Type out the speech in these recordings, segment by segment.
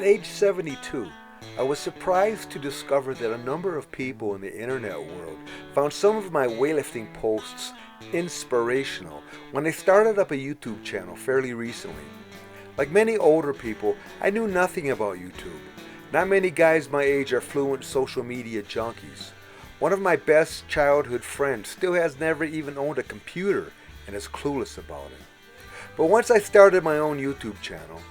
At age 72, I was surprised to discover that a number of people in the internet world found some of my weightlifting posts inspirational when they started up a YouTube channel fairly recently. Like many older people, I knew nothing about YouTube. Not many guys my age are fluent social media junkies. One of my best childhood friends still has never even owned a computer and is clueless about it. But once I started my own YouTube channel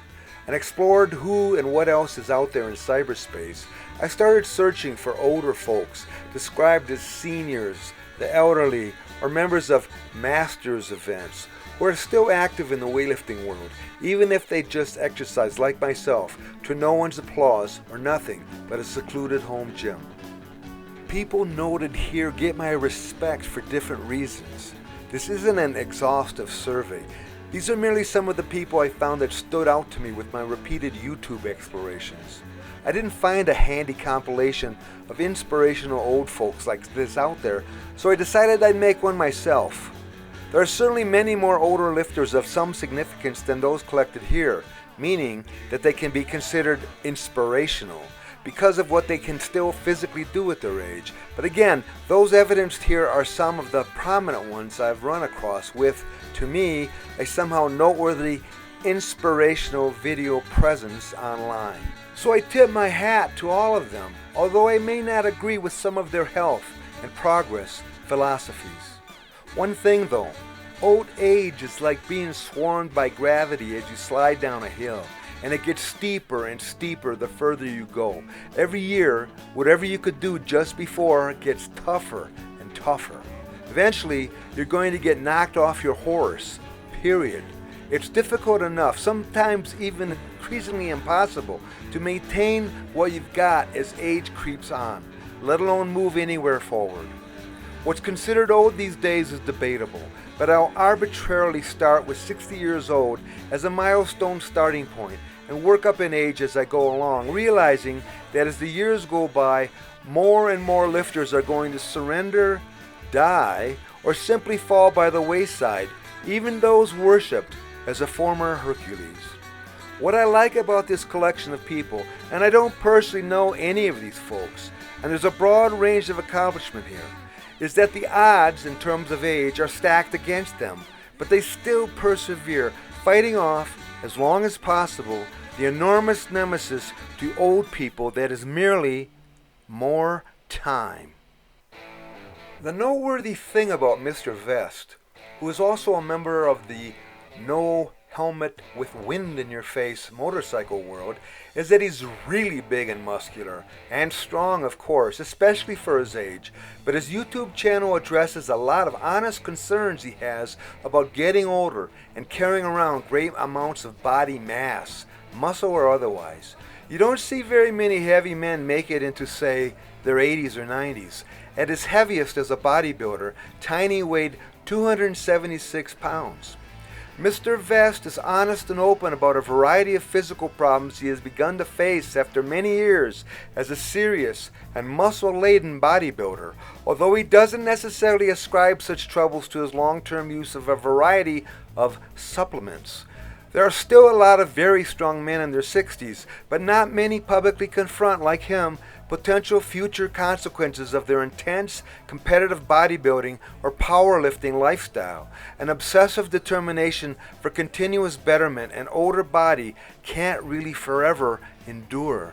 and explored who and what else is out there in cyberspace, I started searching for older folks described as seniors, the elderly, or members of masters events who are still active in the weightlifting world, even if they just exercise like myself to no one's applause or nothing but a secluded home gym. People noted here get my respect for different reasons. This isn't an exhaustive survey. These are merely some of the people I found that stood out to me with my repeated YouTube explorations. I didn't find a handy compilation of inspirational old folks like this out there, so I decided I'd make one myself. There are certainly many more older lifters of some significance than those collected here, meaning that they can be considered inspirational because of what they can still physically do at their age. But again, those evidenced here are some of the prominent ones I've run across with, to me, a somehow noteworthy inspirational video presence online. So I tip my hat to all of them, although I may not agree with some of their health and progress philosophies. One thing though, old age is like being swarmed by gravity as you slide down a hill, and it gets steeper and steeper the further you go. Every year, whatever you could do just before gets tougher and tougher. Eventually, you're going to get knocked off your horse, period. It's difficult enough, sometimes even increasingly impossible, to maintain what you've got as age creeps on, let alone move anywhere forward. What's considered old these days is debatable, but I'll arbitrarily start with 60 years old as a milestone starting point and work up in age as I go along, realizing that as the years go by, more and more lifters are going to surrender, die, or simply fall by the wayside, even those worshipped as a former Hercules. What I like about this collection of people, and I don't personally know any of these folks, and there's a broad range of accomplishment here, is that the odds in terms of age are stacked against them, but they still persevere, fighting off, as long as possible, the enormous nemesis to old people that is merely more time. The noteworthy thing about Mr. Vest, who is also a member of the no helmet with wind in your face motorcycle world, is that he's really big and muscular and strong, of course, especially for his age. But his YouTube channel addresses a lot of honest concerns he has about getting older and carrying around great amounts of body mass, muscle or otherwise. You don't see very many heavy men make it into, say, their 80s or 90s. At his heaviest as a bodybuilder, Tiny weighed 276 pounds. Mr. Vest is honest and open about a variety of physical problems he has begun to face after many years as a serious and muscle-laden bodybuilder, although he doesn't necessarily ascribe such troubles to his long-term use of a variety of supplements. There are still a lot of very strong men in their 60s, but not many publicly confront, like him, potential future consequences of their intense competitive bodybuilding or powerlifting lifestyle. An obsessive determination for continuous betterment an older body can't really forever endure.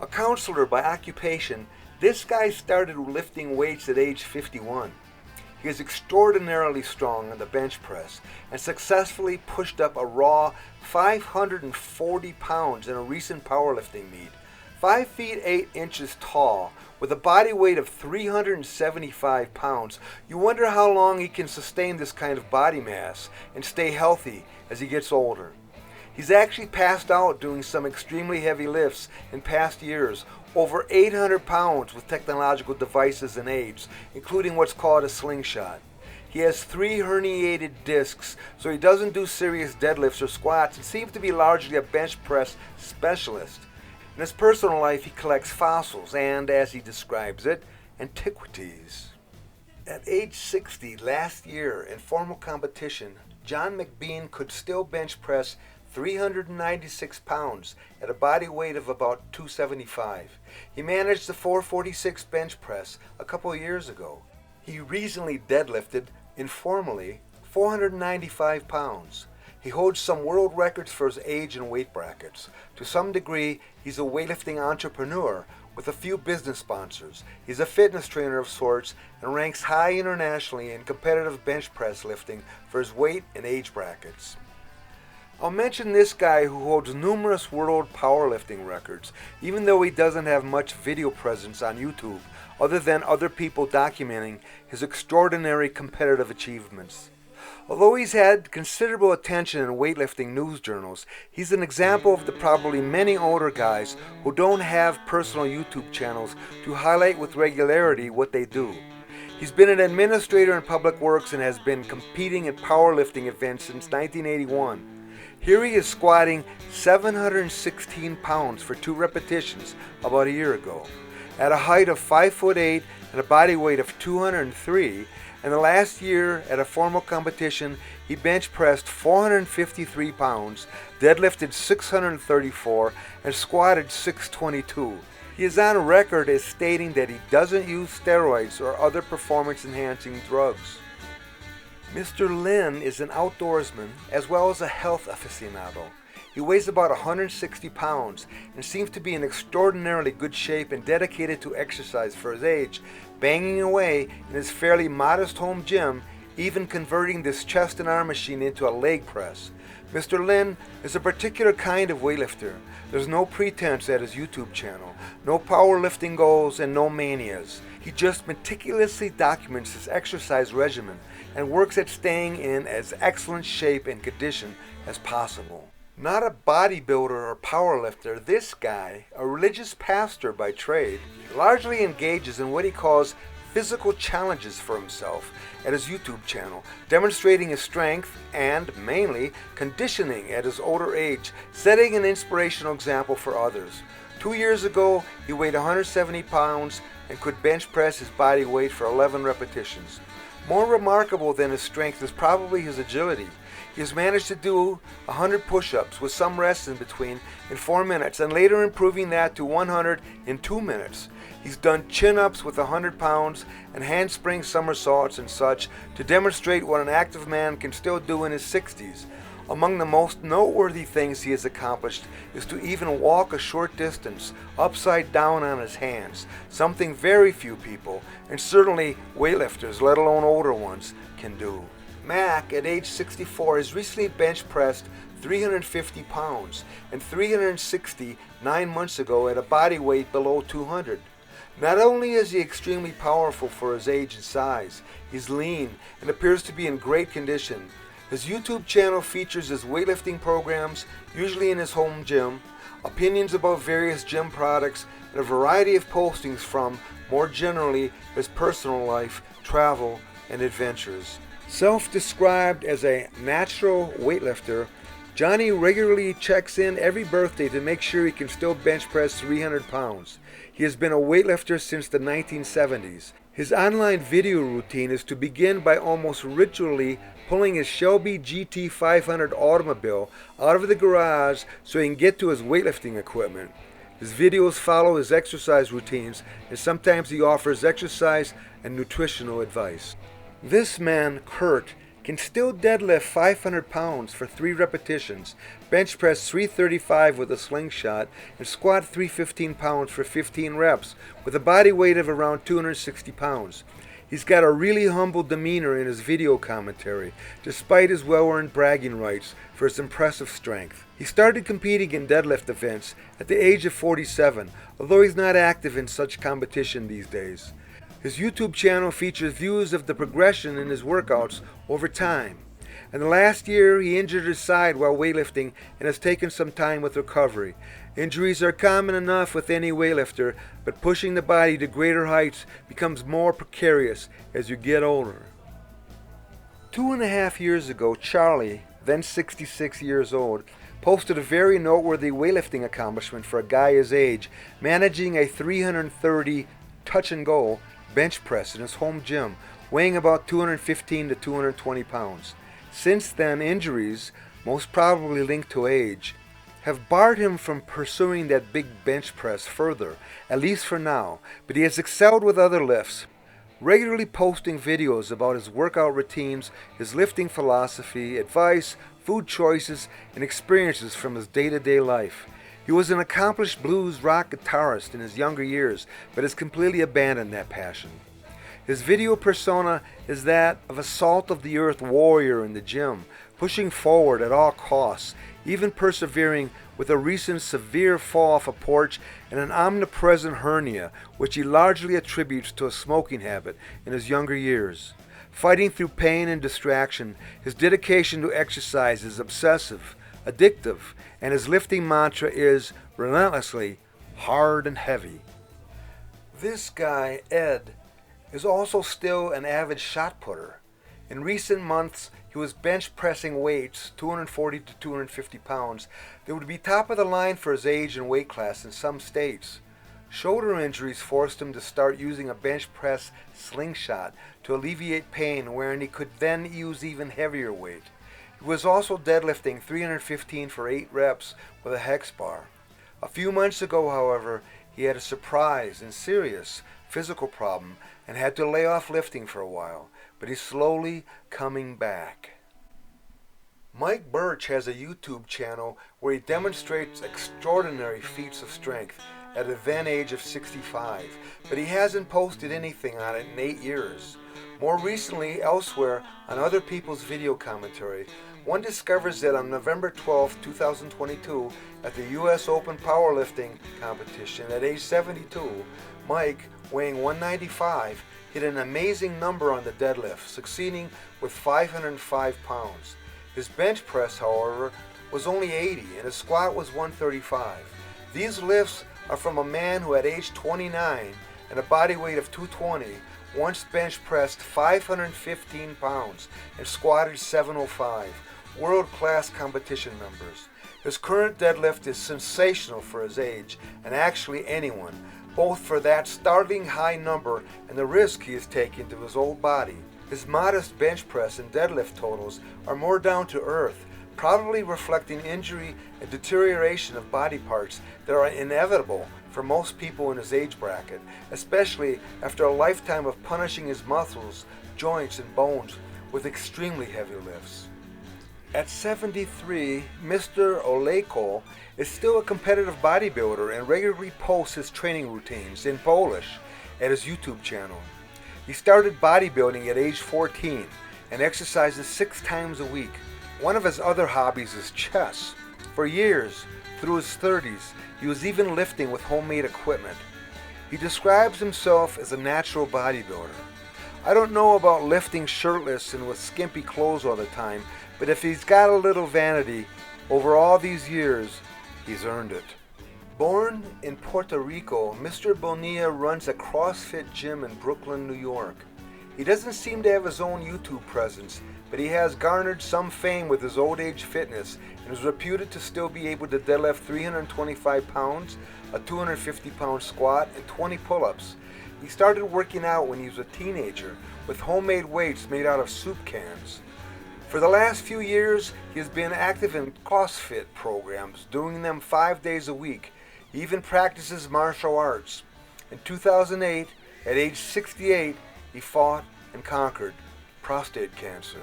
A counselor by occupation, this guy started lifting weights at age 51. He is extraordinarily strong on the bench press and successfully pushed up a raw 540 pounds in a recent powerlifting meet. 5 feet 8 inches tall, with a body weight of 375 pounds, you wonder how long he can sustain this kind of body mass and stay healthy as he gets older. He's actually passed out doing some extremely heavy lifts in past years, over 800 pounds with technological devices and aids, including what's called a slingshot. He has 3 herniated discs, so he doesn't do serious deadlifts or squats and seems to be largely a bench press specialist. In his personal life, he collects fossils and, as he describes it, antiquities. At age 60 last year in formal competition, John McBean could still bench press 396 pounds at a body weight of about 275. He managed the 446 bench press a couple of years ago. He recently deadlifted, informally, 495 pounds. He holds some world records for his age and weight brackets. To some degree, he's a weightlifting entrepreneur with a few business sponsors. He's a fitness trainer of sorts and ranks high internationally in competitive bench press lifting for his weight and age brackets. I'll mention this guy who holds numerous world powerlifting records, even though he doesn't have much video presence on YouTube other than other people documenting his extraordinary competitive achievements. Although he's had considerable attention in weightlifting news journals, he's an example of the probably many older guys who don't have personal YouTube channels to highlight with regularity what they do. He's been an administrator in public works and has been competing in powerlifting events since 1981. Here he is squatting 716 pounds for 2 repetitions about a year ago. At a height of 5'8" and a body weight of 203, and the last year at a formal competition, he bench pressed 453 pounds, deadlifted 634, and squatted 622. He is on record as stating that he doesn't use steroids or other performance-enhancing drugs. Mr. Lin is an outdoorsman as well as a health aficionado. He weighs about 160 pounds and seems to be in extraordinarily good shape and dedicated to exercise for his age, banging away in his fairly modest home gym, even converting this chest and arm machine into a leg press. Mr. Lin is a particular kind of weightlifter. There's no pretense at his YouTube channel, no powerlifting goals, and no manias. He just meticulously documents his exercise regimen and works at staying in as excellent shape and condition as possible. Not a bodybuilder or powerlifter, this guy, a religious pastor by trade, largely engages in what he calls physical challenges for himself at his YouTube channel, demonstrating his strength and, mainly, conditioning at his older age, setting an inspirational example for others. 2 years ago, he weighed 170 pounds and could bench press his body weight for 11 repetitions. More remarkable than his strength is probably his agility. He has managed to do 100 push-ups with some rest in between in 4 minutes and later improving that to 100 in 2 minutes. He's done chin-ups with 100 pounds and handspring somersaults and such to demonstrate what an active man can still do in his 60s. Among the most noteworthy things he has accomplished is to even walk a short distance upside down on his hands, something very few people, and certainly weightlifters, let alone older ones, can do. Mac, at age 64, has recently bench pressed 350 pounds and 360 9 months ago at a body weight below 200. Not only is he extremely powerful for his age and size, he's lean and appears to be in great condition. His YouTube channel features his weightlifting programs, usually in his home gym, opinions about various gym products, and a variety of postings from, more generally, his personal life, travel, and adventures. Self-described as a natural weightlifter, Johnny regularly checks in every birthday to make sure he can still bench press 300 pounds. He has been a weightlifter since the 1970s. His online video routine is to begin by almost ritually pulling his Shelby GT500 automobile out of the garage so he can get to his weightlifting equipment. His videos follow his exercise routines, and sometimes he offers exercise and nutritional advice. This man, Kurt, can still deadlift 500 pounds for 3 repetitions, bench press 335 with a slingshot, and squat 315 pounds for 15 reps with a body weight of around 260 pounds. He's got a really humble demeanor in his video commentary, despite his well-earned bragging rights for his impressive strength. He started competing in deadlift events at the age of 47, although he's not active in such competition these days. His YouTube channel features views of the progression in his workouts over time. In the last year, he injured his side while weightlifting and has taken some time with recovery. Injuries are common enough with any weightlifter, but pushing the body to greater heights becomes more precarious as you get older. 2.5 years ago, Charlie, then 66 years old, posted a very noteworthy weightlifting accomplishment for a guy his age, managing a 330 touch-and-go bench press in his home gym, weighing about 215 to 220 pounds. Since then, injuries, most probably linked to age, have barred him from pursuing that big bench press further, at least for now, but he has excelled with other lifts, regularly posting videos about his workout routines, his lifting philosophy, advice, food choices, and experiences from his day-to-day life. He was an accomplished blues rock guitarist in his younger years, but has completely abandoned that passion. His video persona is that of a salt-of-the-earth warrior in the gym, pushing forward at all costs, even persevering with a recent severe fall off a porch and an omnipresent hernia, which he largely attributes to a smoking habit in his younger years. Fighting through pain and distraction, his dedication to exercise is obsessive, addictive, and his lifting mantra is, relentlessly, hard and heavy. This guy, Ed, is also still an avid shot putter. In recent months, he was bench pressing weights, 240 to 250 pounds, that would be top of the line for his age and weight class in some states. Shoulder injuries forced him to start using a bench press slingshot to alleviate pain, wherein he could then use even heavier weight. He was also deadlifting 315 for 8 reps with a hex bar. A few months ago, however, he had a surprise and serious physical problem and had to lay off lifting for a while, but he's slowly coming back. Mike Birch has a YouTube channel where he demonstrates extraordinary feats of strength at a then age of 65, but he hasn't posted anything on it in 8 years. More recently, elsewhere, on other people's video commentary, one discovers that on November 12, 2022, at the U.S. Open Powerlifting competition at age 72, Mike, weighing 195, hit an amazing number on the deadlift, succeeding with 505 pounds. His bench press, however, was only 80 and his squat was 135. These lifts are from a man who at age 29 and a body weight of 220 once bench pressed 515 pounds and squatted 705, world-class competition numbers. His current deadlift is sensational for his age and actually anyone, both for that startling high number and the risk he is taking to his old body. His modest bench press and deadlift totals are more down to earth, probably reflecting injury and deterioration of body parts that are inevitable for most people in his age bracket, especially after a lifetime of punishing his muscles, joints, and bones with extremely heavy lifts. At 73, Mr. Olejko is still a competitive bodybuilder and regularly posts his training routines in Polish at his YouTube channel. He started bodybuilding at age 14 and exercises 6 times a week. One of his other hobbies is chess. For years, through his 30s, he was even lifting with homemade equipment. He describes himself as a natural bodybuilder. I don't know about lifting shirtless and with skimpy clothes all the time, but if he's got a little vanity, over all these years, he's earned it. Born in Puerto Rico, Mr. Bonilla runs a CrossFit gym in Brooklyn, New York. He doesn't seem to have his own YouTube presence, but he has garnered some fame with his old age fitness and is reputed to still be able to deadlift 325 pounds, a 250-pound squat, and 20 pull-ups. He started working out when he was a teenager with homemade weights made out of soup cans. For the last few years, he has been active in CrossFit programs, doing them 5 days a week. He even practices martial arts. In 2008, at age 68, he fought and conquered prostate cancer.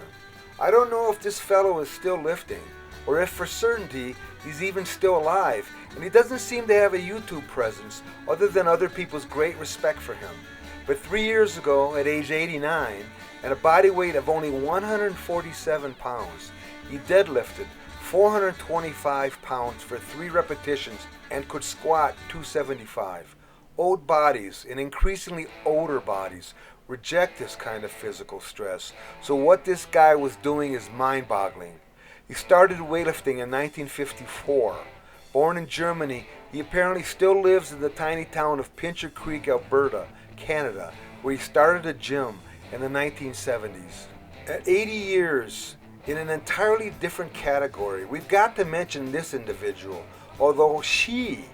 I don't know if this fellow is still lifting, or if for certainty he's even still alive, and he doesn't seem to have a YouTube presence other than other people's great respect for him. But 3 years ago, at age 89, and a body weight of only 147 pounds, he deadlifted 425 pounds for 3 repetitions and could squat 275. Old bodies, and increasingly older bodies, reject this kind of physical stress, so what this guy was doing is mind-boggling. He started weightlifting in 1954. Born in Germany, he apparently still lives in the tiny town of Pincher Creek, Alberta, Canada, where he started a gym in the 1970s. At 80 years, in an entirely different category, we've got to mention this individual, although she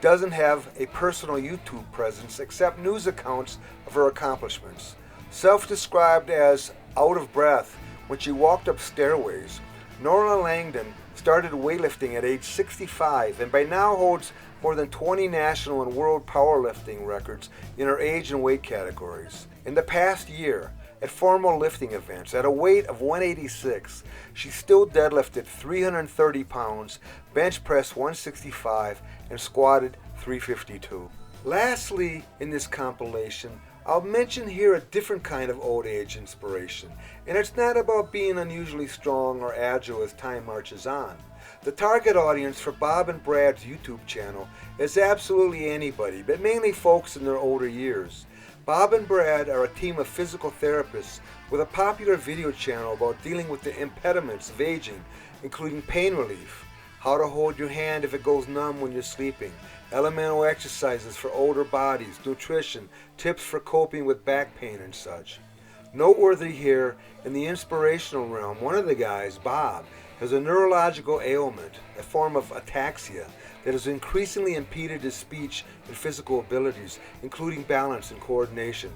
doesn't have a personal YouTube presence except news accounts of her accomplishments. Self-described as out of breath when she walked up stairways, Nora Langdon started weightlifting at age 65 and by now holds more than 20 national and world powerlifting records in her age and weight categories. In the past year, at formal lifting events, at a weight of 186, she still deadlifted 330 pounds, bench pressed 165, and squatted 352. Lastly, in this compilation, I'll mention here a different kind of old age inspiration, and it's not about being unusually strong or agile as time marches on. The target audience for Bob and Brad's YouTube channel is absolutely anybody, but mainly folks in their older years. Bob and Brad are a team of physical therapists with a popular video channel about dealing with the impediments of aging, including pain relief, how to hold your hand if it goes numb when you're sleeping, elemental exercises for older bodies, nutrition, tips for coping with back pain and such. Noteworthy here, in the inspirational realm, one of the guys, Bob, has a neurological ailment, a form of ataxia, that has increasingly impeded his speech and physical abilities, including balance and coordination.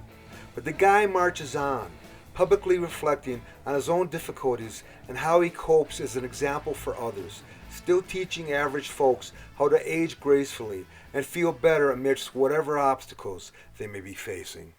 But the guy marches on, publicly reflecting on his own difficulties and how he copes as an example for others, still teaching average folks how to age gracefully and feel better amidst whatever obstacles they may be facing.